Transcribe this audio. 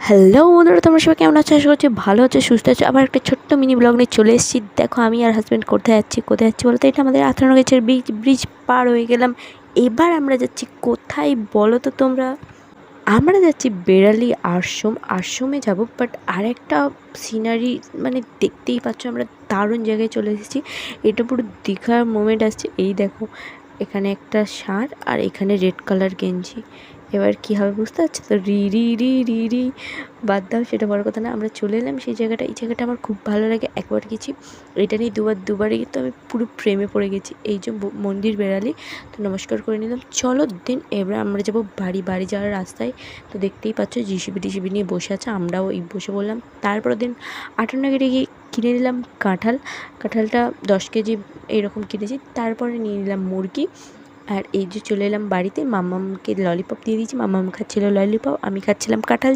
Hello বন্ধুরা, তোমরা সবাই কেমন আছো? আশা করছি ভালো আছো, সুস্থ আছো। আবার একটা ছোট্ট মিনি ব্লগ নিয়ে চলে এসেছি। দেখো আমি আর হাজব্যান্ড কোথায় যাচ্ছি বলো তো? এটা আমাদের আথারনগরের ব্রিজ পার হয়ে গেলাম। এবার আমরা যাচ্ছি কোথায় বলো তো তোমরা? আমরা যাচ্ছি বেড়ালি আশ্রমে যাব, বাট আরেকটা সিনারি মানে দেখতেই পাচ্ছ, আমরা দারুণ জায়গায় চলে এসেছি। এটা পুরো দীঘার মোমেন্ট আসছে। এই দেখো, এখানে একটা ষাঁড় আর এখানে রেড কালার গেঞ্জি। এবার কী হবে বুঝতে পারছো তো? রি রি রি রি রি বাদ দাও, সেটা বড় কথা না। আমরা চলে এলাম সেই জায়গাটা। এই জায়গাটা আমার খুব ভালো লাগে, একবার গেছি। এটা নিয়ে দুবারই তো আমি পুরো প্রেমে পড়ে গেছি। এই যে মন্দির বেড়ালি, তো নমস্কার করে নিলাম। চলো দেন এবার আমরা যাবো বাড়ি যাওয়ার রাস্তায়। তো দেখতেই পাচ্ছ জিসিবি নিয়ে বসে আছে, আমরাও এই বসে বললাম। তারপর দিন 58 গিয়ে কিনে নিলাম কাঁঠালটা 10 কেজি এইরকম কিনেছি। তারপরে নিয়ে নিলাম মুরগি। আর এই যে চলে এলাম বাড়িতে, মাম্মামকে ললিপপ দিয়ে দিয়েছি। মাম্মাম খাচ্ছিল ললিপপ, আমি খাচ্ছিলাম কাঁঠাল।